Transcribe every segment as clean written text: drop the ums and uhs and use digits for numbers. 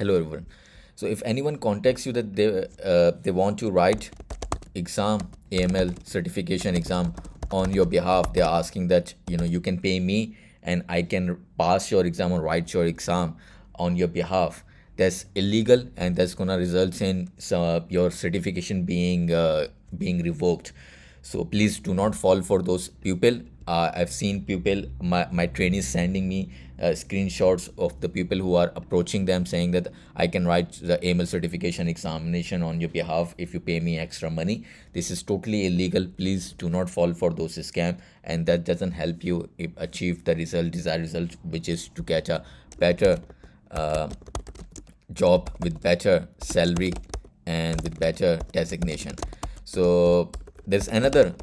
Hello everyone. So if anyone contacts you that they want to write exam, AML certification exam on your behalf, they're asking that you can pay me and I can pass your exam or write your exam on your behalf. That's illegal, and that's gonna result in your certification being revoked. So please do not fall for those people. I've seen people, my trainees sending me screenshots of the people who are approaching them saying that I can write the AML certification examination on your behalf if you pay me extra money. This is totally illegal. Please do not fall for those scams, and that doesn't help you achieve the desired result, which is to get a better uh, job with better salary and with better designation. So there's another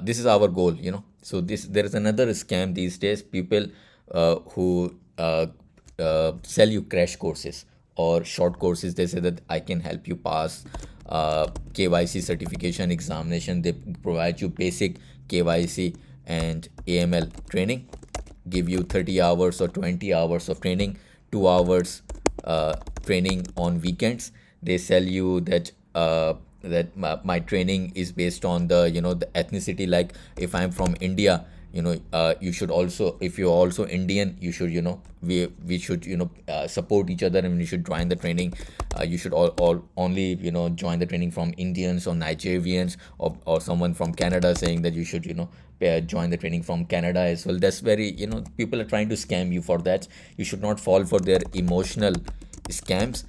this is our goal, so this there is another scam these days. People who sell you crash courses or short courses. They say that I can help you pass KYC certification examination. They provide you basic KYC and AML training, give you 30 hours or 20 hours of training, 2 hours training on weekends. They sell you that my training is based on the ethnicity. Like if I'm from India, you should also, if you're also Indian, you should, we should, support each other, and we should join the training. You should all only, join the training from Indians or Nigerians, or someone from Canada saying that you should, join the training from Canada as well. That's very, people are trying to scam you for that. You should not fall for their emotional scams,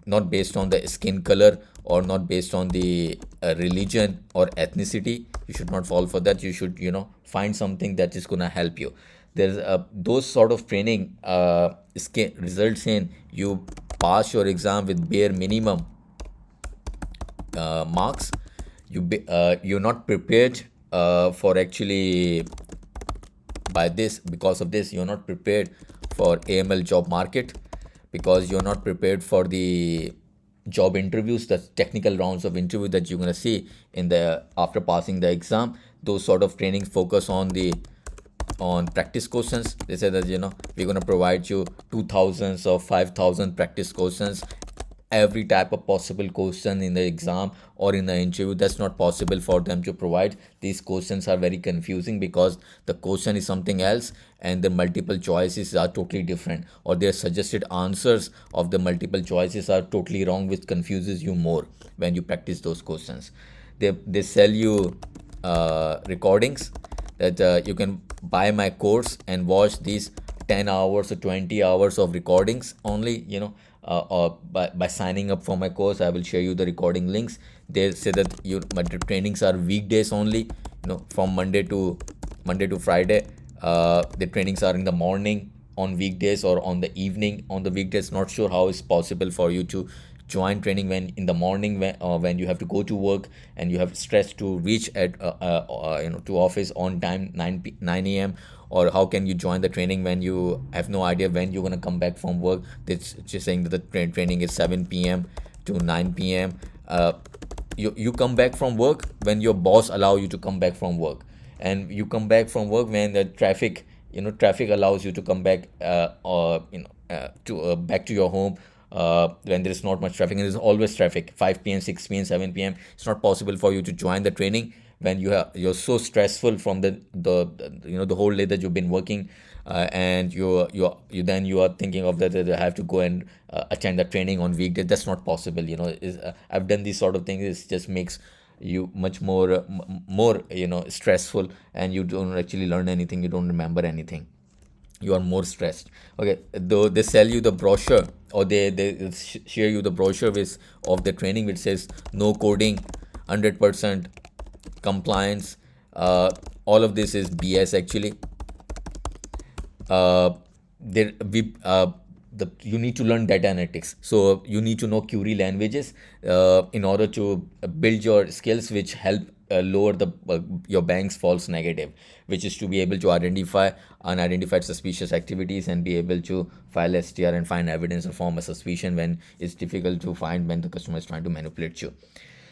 not based on the skin color or not based on the religion or ethnicity. You should not fall for that. You should, find something that is going to help you. There's those sort of training results in you pass your exam with bare minimum marks. You're not prepared for actually, by this, because of this, you're not prepared for AML job market, because you're not prepared for the job interviews, the technical rounds of interview that you're going to see in the after passing the exam. Those sort of trainings focus on practice questions. They say that we're going to provide you 2000s or 5000 practice questions, every type of possible question in the exam or in the interview. That's not possible for them to provide. These questions are very confusing because the question is something else and the multiple choices are totally different, or their suggested answers of the multiple choices are totally wrong, which confuses you more when you practice those questions. They sell you recordings that you can buy my course and watch these 10 hours or 20 hours of recordings only, or by signing up for my course. I will share you the recording links. They say that my trainings are weekdays only, from Monday to Friday. The trainings are in the morning on weekdays or on the evening on the weekdays. Not sure how it's possible for you to join training when in the morning, when you have to go to work and you have stress to reach at to office on time, 9 a.m. Or how can you join the training when you have no idea when you're going to come back from work? It's just saying that the training is 7 p.m. to 9 p.m. You come back from work when your boss allow you to come back from work, and you come back from work when the traffic allows you to come back, or to back to your home, when there is not much traffic, and there's always traffic 5 p.m., 6 p.m., 7 p.m. It's not possible for you to join the training when you're so stressful from the whole day that you've been working, and you are thinking of that I have to go and attend the training on weekday. That's not possible. I've done these sort of things. It just makes you much more more stressful, and you don't actually learn anything. You don't remember anything. You are more stressed. Okay, though they sell you the brochure, or they share you the brochure with of the training, which says no coding, 100% compliance. All of this is BS actually. uh, there we the You need to learn data analytics, so you need to know query languages in order to build your skills, which help lower the your bank's false negative, which is to be able to identify unidentified suspicious activities and be able to file STR and find evidence or form a suspicion when it's difficult to find when the customer is trying to manipulate you.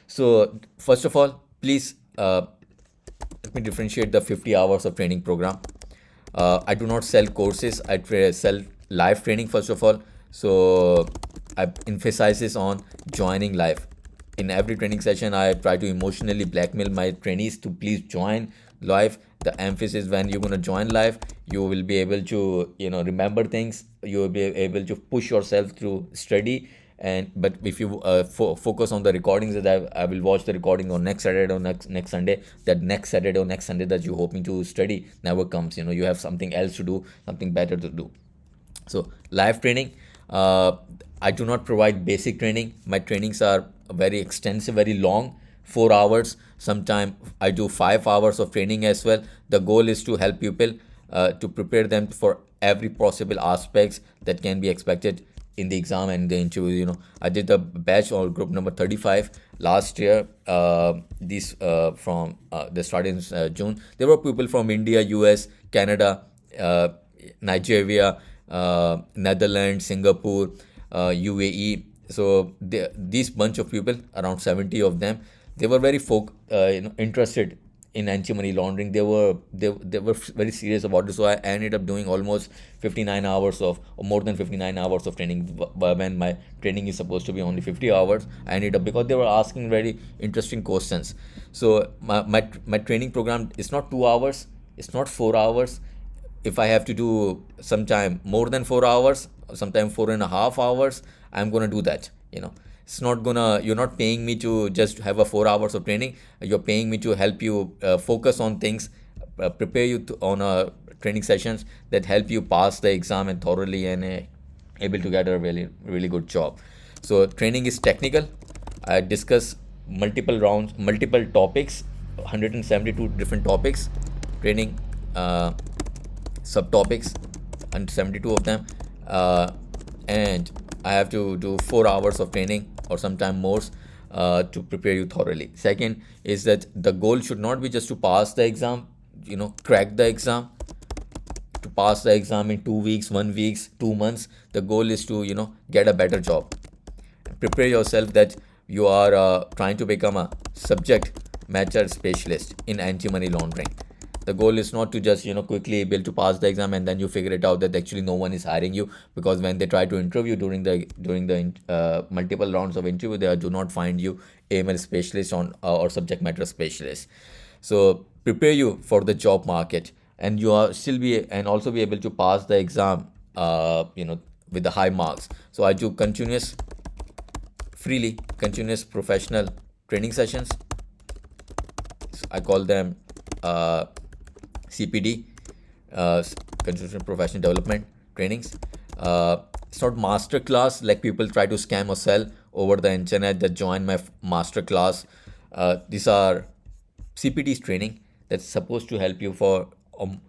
So first of all, please, let me differentiate the 50 hours of training program. I do not sell courses. Sell live training. First of all, So I emphasizes on joining live. In every training session, I try to emotionally blackmail my trainees to please join live. The emphasis when you're gonna join live, you will be able to remember things. You will be able to push yourself through study. And but if you focus on the recordings, that I will watch the recording on next Saturday or next Sunday, that next Saturday or next Sunday that you're hoping to study never comes. You have something else to do, something better to do. So live training, uh, I do not provide basic training. My trainings are very extensive, very long, 4 hours. Sometimes I do 5 hours of training as well. The goal is to help people, to prepare them for every possible aspects that can be expected in the exam and the interview. I did the batch or group number 35 last year. These from they started in June. There were people from India, US, Canada, uh, Nigeria, Netherlands, Singapore, UAE. So these bunch of people, around 70 of them, they were very interested in anti-money laundering. They were very serious about it. So I ended up doing almost 59 hours of, or more than 59 hours of training, when my training is supposed to be only 50 hours. I ended up, because they were asking very interesting questions. So my training program is not 2 hours, it's not 4 hours. If I have to do sometime more than 4 hours, sometime 4.5 hours, I'm gonna do that. It's not gonna. You're not paying me to just have a 4 hours of training. You're paying me to help you focus on things, prepare you on training sessions that help you pass the exam and thoroughly, and able to get a really really good job. So training is technical. I discuss multiple rounds, multiple topics, 172 different topics, training. Subtopics, and 72 of them, and I have to do 4 hours of training or sometime more, to prepare you thoroughly. Second is that the goal should not be just to pass the exam, crack the exam, to pass the exam in 2 weeks, 1 week, 2 months. The goal is to get a better job. Prepare yourself that you are trying to become a subject matter specialist in anti-money laundering. The goal is not to just quickly able to pass the exam and then you figure it out that actually no one is hiring you, because when they try to interview during the multiple rounds of interview, they do not find you AML specialist on or subject matter specialist. So prepare you for the job market, and you are still be and also be able to pass the exam, with the high marks. So I do continuous professional training sessions. I call them CPD, continuous professional development trainings. It's not master class like people try to scam or sell over the internet that join my master class. These are CPT's training that's supposed to help you for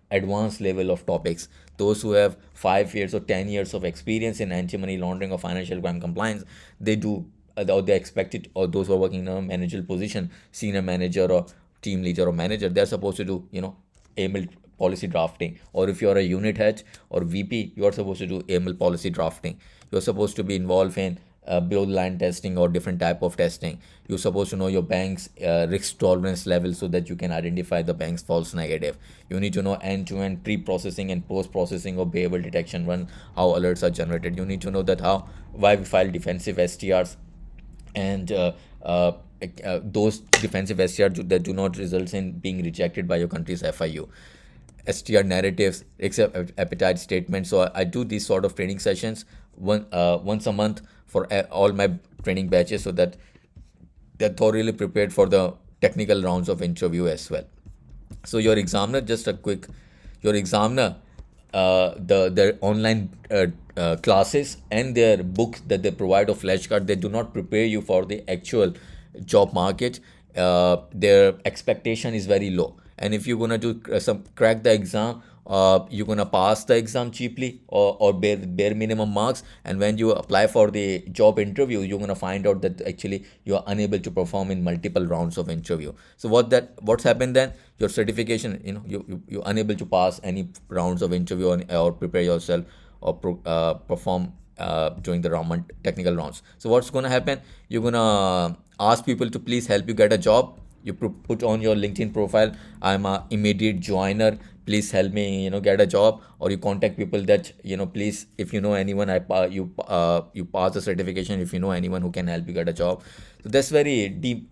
advanced level of topics. Those who have 5 years or 10 years of experience in anti-money laundering or financial crime compliance, they do, or they expect it, or those who are working in a managerial position, senior manager or team leader or manager, they're supposed to do, AML policy drafting. Or if you're a unit head or VP, you're supposed to do AML policy drafting. You're supposed to be involved in below the line testing or different type of testing. You're supposed to know your bank's risk tolerance level so that you can identify the bank's false negative. You need to know end-to-end pre-processing and post-processing of behavioral detection when how alerts are generated. You need to know that why we file defensive STRs, and those defensive STR that do not result in being rejected by your country's FIU. STR narratives, except appetite statements. So I do these sort of training sessions once a month for all my training batches, so that they're thoroughly prepared for the technical rounds of interview as well. So your examiner, their online classes and their books that they provide, of flashcard, they do not prepare you for the actual job market. Their expectation is very low, and if you're gonna do some crack the exam, you're gonna pass the exam cheaply, or bare minimum marks, and when you apply for the job interview, you're gonna find out that actually you are unable to perform in multiple rounds of interview. So what's happened then? Your certification, you're unable to pass any rounds of interview, or prepare yourself, or perform during the technical rounds. So what's gonna happen? You're gonna ask people to please help you get a job. You put on your LinkedIn profile, I'm a immediate joiner, please help me, get a job, or you contact people that, please, if you know anyone, you pass the certification, if you know anyone who can help you get a job. So that's very deep,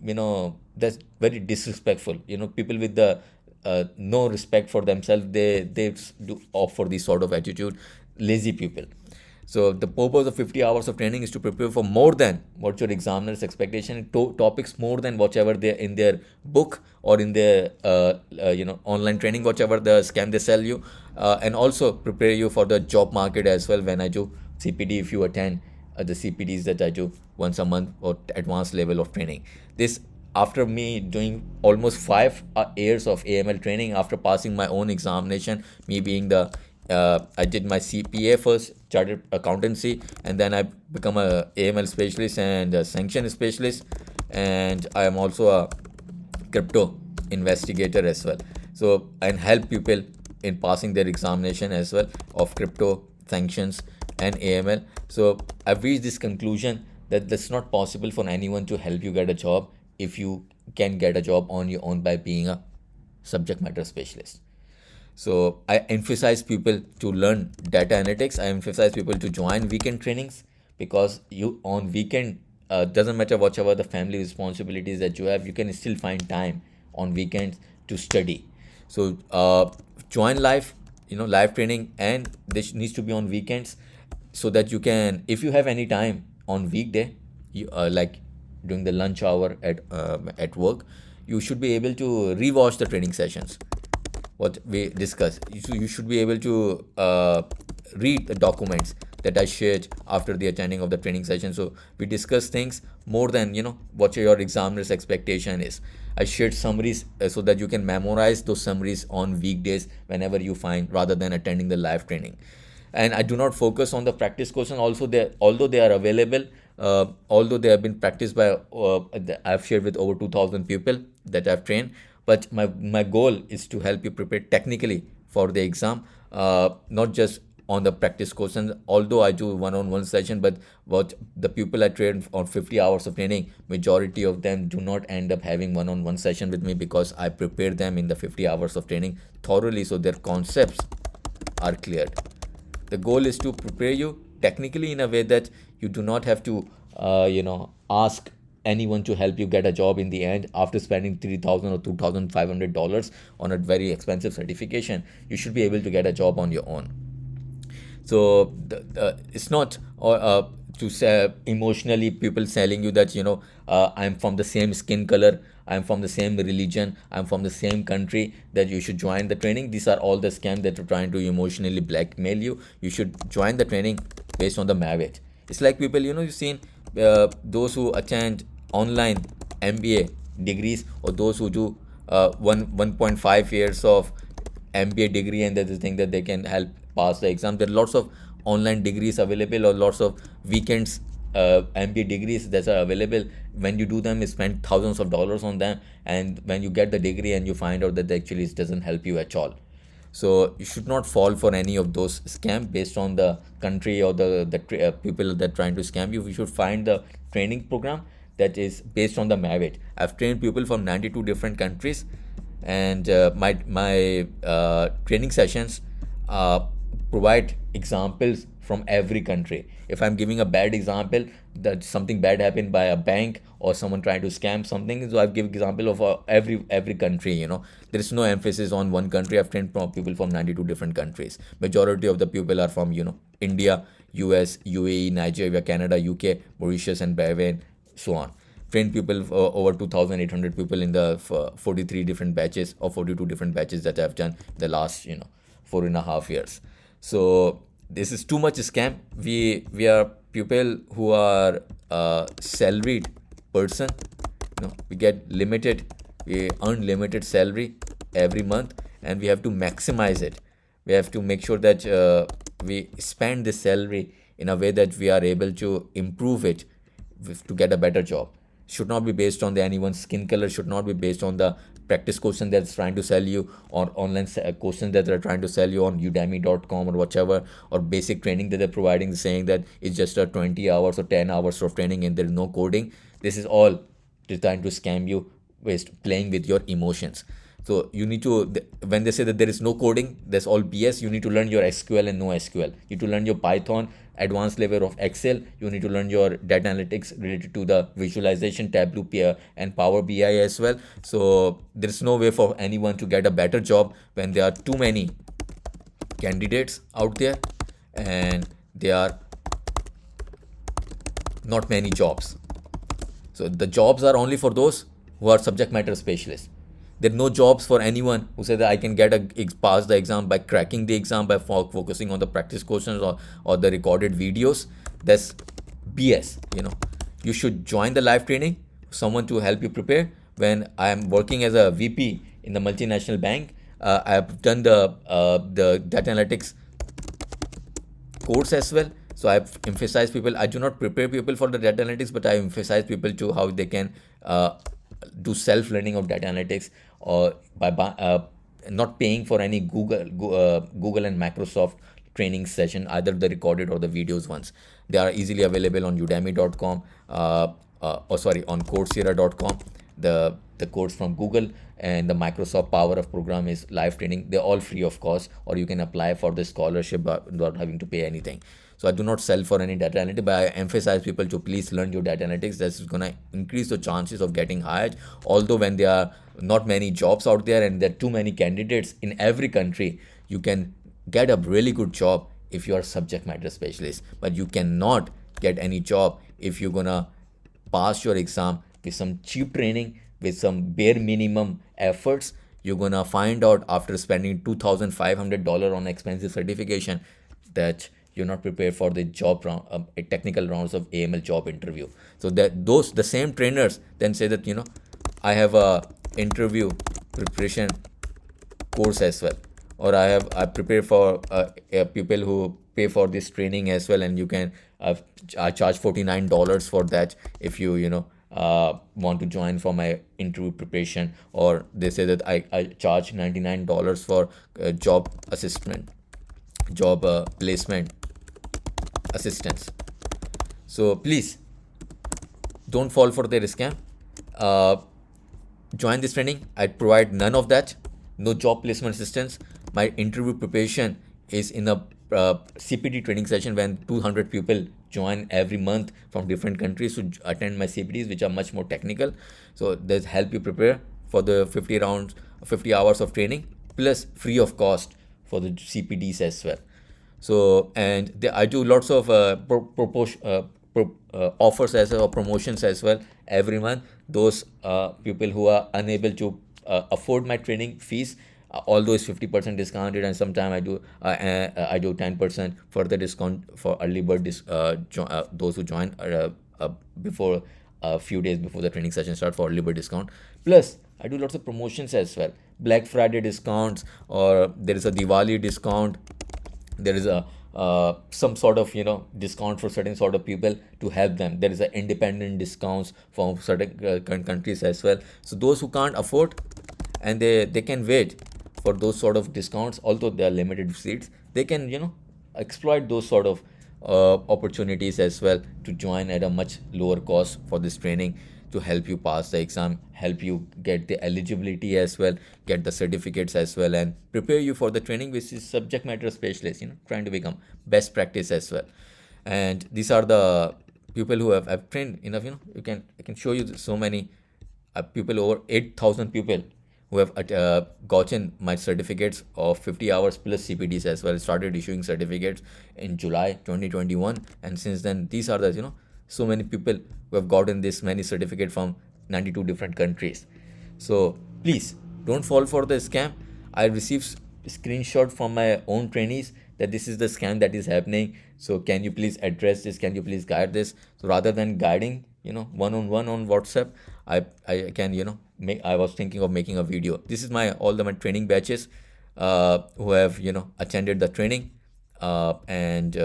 that's very disrespectful. People with the no respect for themselves, they do opt for this sort of attitude. Lazy people. So the purpose of 50 hours of training is to prepare for more than what your examiner's expectation, topics more than whatever they're in their book or in their online training, whatever the scam they sell you, and also prepare you for the job market as well. When I do CPD, if you attend the CPDs that I do once a month or advanced level of training, this after me doing almost 5 years of AML training, after passing my own examination, me being the I did my CPA first, chartered accountancy, and then I become a AML specialist and a sanction specialist, and I am also a crypto investigator as well. So and help people in passing their examination as well of crypto, sanctions, and AML. So I've reached this conclusion that it's not possible for anyone to help you get a job if you can get a job on your own by being a subject matter specialist. So I emphasize people to learn data analytics. I emphasize people to join weekend trainings, because you on weekend, doesn't matter whatever the family responsibilities that you have, you can still find time on weekends to study. So join live training, and this needs to be on weekends, so that you can, if you have any time on weekday, you like during the lunch hour at work, you should be able to rewatch the training sessions what we discussed. You should be able to read the documents that I shared after the attending of the training session. So we discuss things more than what your examiner's expectation is. I shared summaries so that you can memorize those summaries on weekdays whenever you find, rather than attending the live training. And I do not focus on the practice questions. Also, although they are available, although they have been practiced by, I've shared with over 2,000 people that I've trained. But my goal is to help you prepare technically for the exam, not just on the practice questions. Although I do one-on-one session, but what the people I train on 50 hours of training, majority of them do not end up having one-on-one session with me, because I prepare them in the 50 hours of training thoroughly, so their concepts are cleared. The goal is to prepare you technically in a way that you do not have to, ask anyone to help you get a job in the end after spending $3,000 or $2,500 on a very expensive certification. You should be able to get a job on your own. So it's not to say emotionally people selling you that I'm from the same skin color, I'm from the same religion, I'm from the same country, that you should join the training. These are all the scams that are trying to emotionally blackmail you. You should join the training based on the merit. It's like people, you've seen those who attend online MBA degrees, or those who do 1.5 years of MBA degree, and they think that they can help pass the exam. There are lots of online degrees available, or lots of weekends MBA degrees that are available. When you do them, you spend thousands of dollars on them, and when you get the degree and you find out that actually it doesn't help you at all. So you should not fall for any of those scams based on the country or the people that are trying to scam you. We should find the training program that is based on the merit. I've trained people from 92 different countries, and my training sessions provide examples from every country. If I'm giving a bad example, that something bad happened by a bank or someone trying to scam something, so I've given example of every country. There is no emphasis on one country. I've trained from people from 92 different countries. Majority of the people are from India, US, UAE, Nigeria, Canada, UK, Mauritius, and Bahrain, so on. Trained people, over 2,800 people in the 43 different batches or 42 different batches that I've done the last 4.5 years. So this is too much scam. We are people who are salaried person. We get limited, we earn limited salary every month, and we have to maximize it. We have to make sure that we spend this salary in a way that we are able to improve it to get a better job. Should not be based on anyone's skin color, should not be based on the practice question that's trying to sell you, or online questions that they're trying to sell you on udemy.com or whatever, or basic training that they're providing, saying that it's just a 20 hours or 10 hours of training and there's no coding. This is all designed to scam you, playing with your emotions. So you need to, when they say that there is no coding, that's all BS. You need to learn your SQL and no SQL. You need to learn your Python, advanced level of Excel. You need to learn your data analytics related to the visualization, Tableau, and Power BI as well. So there's no way for anyone to get a better job when there are too many candidates out there and there are not many jobs. So the jobs are only for those who are subject matter specialists. There are no jobs for anyone who says that I can pass the exam by cracking the exam by focusing on the practice questions or the recorded videos. That's BS. You should join the live training, someone to help you prepare. When I am working as a VP in the multinational bank, I have done the data analytics course as well. So I've emphasized people. I do not prepare people for the data analytics, but I emphasize people to how they can do self-learning of data analytics, or by not paying for any Google and Microsoft training session, either the recorded or the videos ones. They are easily available on udemy.com, on coursera.com. The course from Google and the Microsoft Power of Program is live training. They're all free of cost, or you can apply for the scholarship without having to pay anything. So I do not sell for any data analytics, but I emphasize people to please learn your data analytics. That's gonna increase the chances of getting hired. Although when there are not many jobs out there and there are too many candidates in every country, you can get a really good job if you are subject matter specialist, but you cannot get any job if you're gonna pass your exam with some cheap training, with some bare minimum efforts. You're gonna find out after spending $2,500 on expensive certification that you're not prepared for the job round, technical rounds of AML job interview. So that the same trainers then say that I have a interview preparation course as well, or I prepare for people who pay for this training as well, and you can I charge $49 for that if want to join for my interview preparation. Or they say that I charge $99 for job assessment, job placement assistance. So please don't fall for their scam. uh, Join this training. I provide none of that. No job placement assistance. My interview preparation is in a CPD training session when 200 people join every month from different countries to attend my CPDs, which are much more technical. So they help you prepare for the 50 hours of training, plus free of cost for the CPDs as well. So, and I do lots of offers as well, or promotions as well every month. Those people who are unable to afford my training fees, although it's 50% discounted, and sometimes I do 10% further discount for early bird those who join before a few days before the training session start, for early bird discount. Plus I do lots of promotions as well, Black Friday discounts, or there is a Diwali discount. There is a some sort of discount for certain sort of people to help them. There is a independent discounts from certain countries as well. So those who can't afford, and they can wait for those sort of discounts, although they are limited seats, they can exploit those sort of opportunities as well to join at a much lower cost for this training, to help you pass the exam, help you get the eligibility as well, get the certificates as well, and prepare you for the training, which is subject matter specialist, trying to become best practice as well. And these are the people who have trained enough. I can show you so many people, over 8,000 people who have gotten my certificates of 50 hours plus CPDs as well. Started issuing certificates in July 2021, and since then these are the so many people who have gotten this many certificate from 92 different countries. So please don't fall for the scam. I received screenshot from my own trainees that this is the scam that is happening. So can you please address this? Can you please guide this? So rather than guiding one-on-one on WhatsApp, I can I was thinking of making a video. This is my training batches who have attended the training, and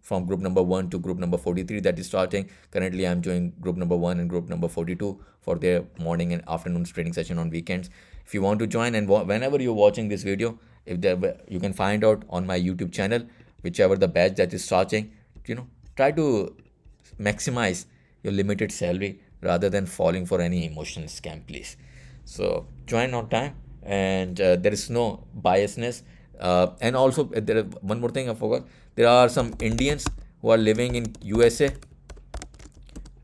from group number 1 to group number 43 that is starting. Currently I'm doing group number 1 and group number 42 for their morning and afternoon training session on weekends. If you want to join, and whenever you're watching this video, if there you can find out on my YouTube channel whichever the batch that is starting. Try to maximize your limited salary rather than falling for any emotional scam, please. So join on time, and there is no biasness. And also, there is one more thing I forgot. There are some Indians who are living in USA,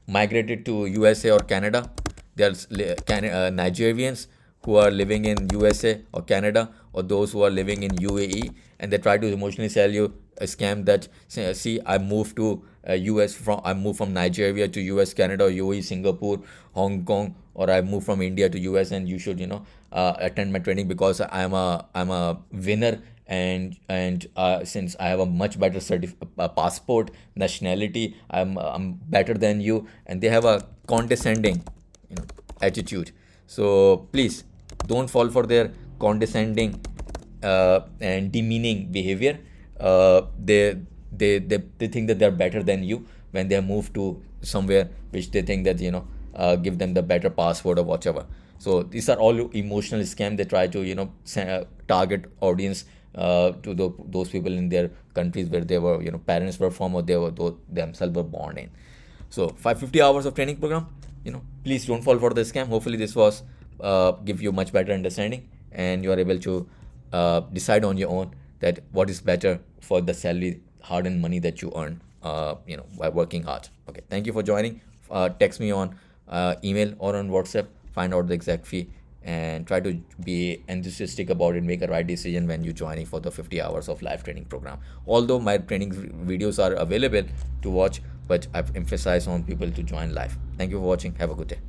migrated to USA or Canada. There's Nigerians who are living in USA or Canada, or those who are living in UAE, and they try to emotionally sell you a scam that see, I moved to I moved from Nigeria to US, Canada, UAE, Singapore, Hong Kong, or I moved from India to US, and you should attend my training because I'm a winner, and since I have a much better passport, nationality, I'm better than you, and they have a condescending, attitude. So please don't fall for their condescending and demeaning behavior. They think that they're better than you when they move to somewhere which they think that give them the better password or whatever. So these are all emotional scam. They try to target audience to those people in their countries where they were parents were from, or they were themselves were born in. So 550 hours of training program. Please don't fall for the scam. Hopefully this was give you much better understanding, and you are able to decide on your own that what is better for the salary, hard earned money that you earn by working hard. Okay, thank you for joining. Text me on email or on WhatsApp, find out the exact fee, and try to be enthusiastic about it. Make a right decision when you're joining for the 50 hours of live training program. Although my training videos are available to watch, but I've emphasized on people to join live. Thank you for watching. Have a good day.